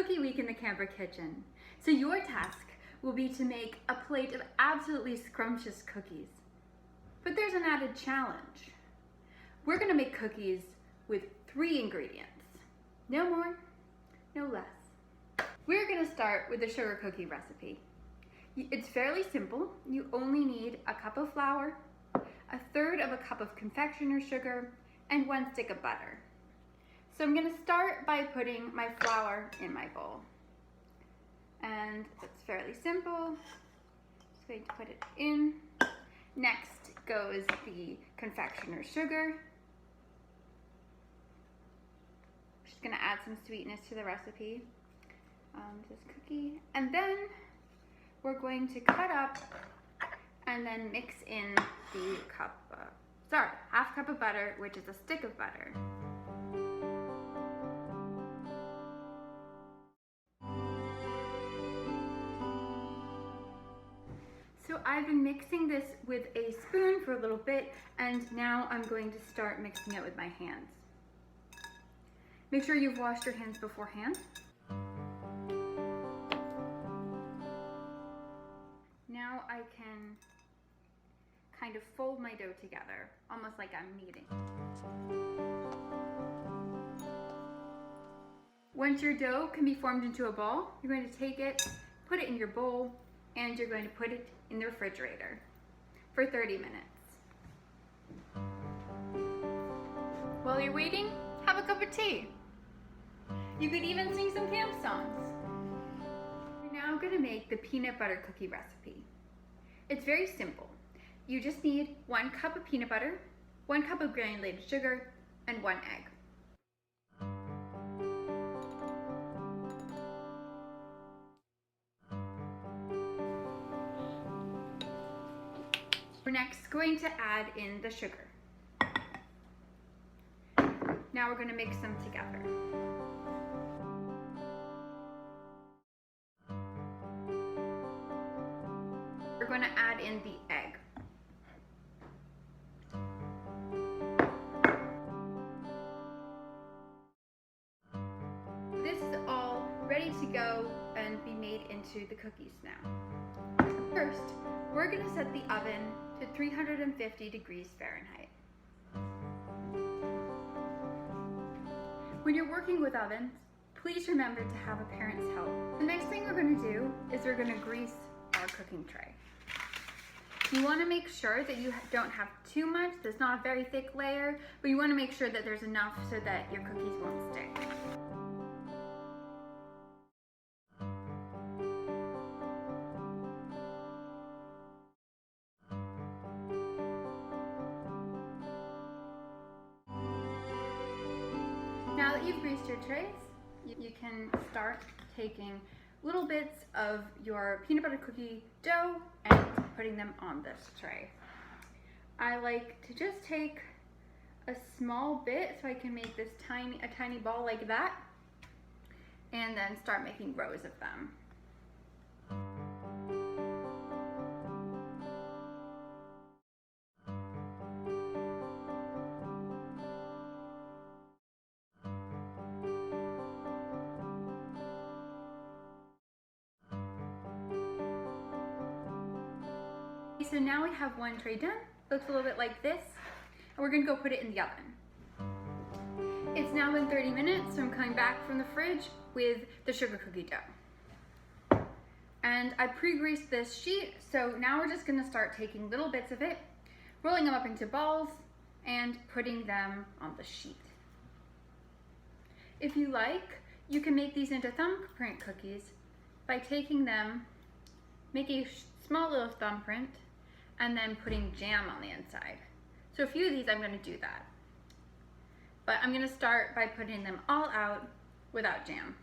Cookie Week in the Camper Kitchen. So your task will be to make a plate of absolutely scrumptious cookies. But there's an added challenge. We're gonna make cookies with 3 ingredients. No more, no less. We're gonna start with the sugar cookie recipe. It's fairly simple. You only need a cup of flour, 1/3 of a cup of confectioner sugar, and 1 stick of butter. So I'm gonna start by putting my flour in my bowl. And it's fairly simple. Just going to put it in. Next goes the confectioner sugar. Just gonna add some sweetness to the recipe. This cookie. And then we're going to cut up and then mix in the half cup of butter, which is a stick of butter. So I've been mixing this with a spoon for a little bit, and now I'm going to start mixing it with my hands. Make sure you've washed your hands beforehand. Now I can kind of fold my dough together, almost like I'm kneading. Once your dough can be formed into a ball, you're going to take it, put it in your bowl, and you're going to put it in the refrigerator for 30 minutes. While you're waiting, have a cup of tea. You could even sing some camp songs. We're now going to make the peanut butter cookie recipe. It's very simple. You just need 1 cup of peanut butter, 1 cup of granulated sugar, and 1 egg. We're next going to add in the sugar. Now we're going to mix them together. We're going to add in the egg. This is all ready to go and be made into the cookies now. First, we're going to set the oven to 350 degrees Fahrenheit. When you're working with ovens, please remember to have a parent's help. The next thing we're going to do is we're going to grease our cooking tray. You want to make sure that you don't have too much, there's not a very thick layer, but you want to make sure that there's enough so that your cookies won't stick. Now that you've greased your trays, you can start taking little bits of your peanut butter cookie dough and putting them on this tray. I like to just take a small bit so I can make this a tiny ball like that, and then start making rows of them. So now we have 1 tray done. Looks a little bit like this. And we're gonna go put it in the oven. It's now been 30 minutes, so I'm coming back from the fridge with the sugar cookie dough. And I pre-greased this sheet, so now we're just gonna start taking little bits of it, rolling them up into balls, and putting them on the sheet. If you like, you can make these into thumbprint cookies by taking them, making a small little thumbprint, and then putting jam on the inside. So a few of these I'm going to do that. But I'm going to start by putting them all out without jam.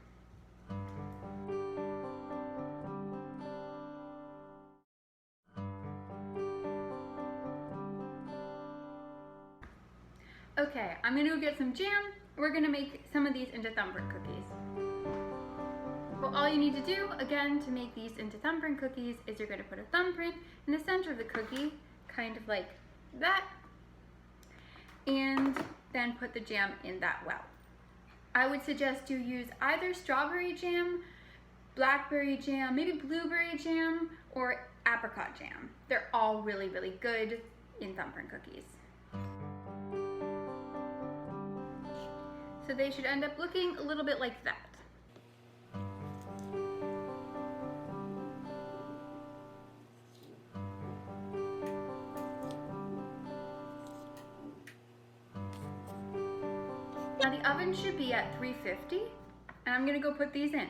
Okay, I'm going to go get some jam. We're going to make some of these into thumbprint cookies. Well, all you need to do, again, to make these into thumbprint cookies is you're going to put a thumbprint in the center of the cookie, kind of like that, and then put the jam in that well. I would suggest you use either strawberry jam, blackberry jam, maybe blueberry jam, or apricot jam. They're all really, really good in thumbprint cookies. So they should end up looking a little bit like that. Now the oven should be at 350, and I'm gonna go put these in.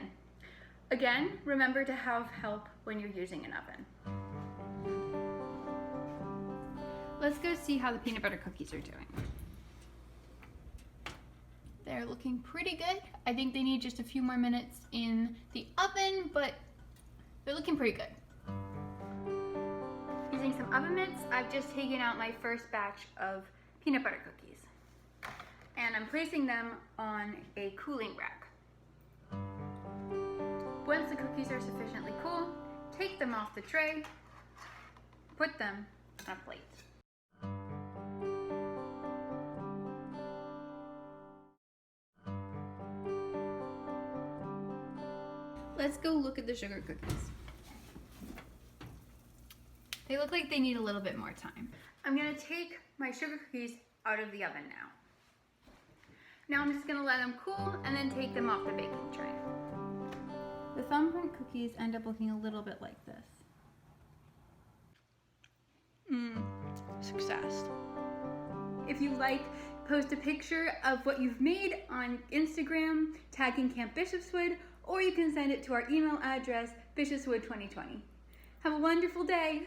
Again, remember to have help when you're using an oven. Let's go see how the peanut butter cookies are doing. They're looking pretty good. I think they need just a few more minutes in the oven, but they're looking pretty good. Using some oven mitts, I've just taken out my first batch of peanut butter cookies. And I'm placing them on a cooling rack. Once the cookies are sufficiently cool, take them off the tray, put them on a plate. Let's go look at the sugar cookies. They look like they need a little bit more time. I'm gonna take my sugar cookies out of the oven now. Now I'm just gonna let them cool and then take them off the baking tray. The thumbprint cookies end up looking a little bit like this. Success. If you like, post a picture of what you've made on Instagram, tagging Camp Bishopswood, or you can send it to our email address, bishopswood2020. Have a wonderful day.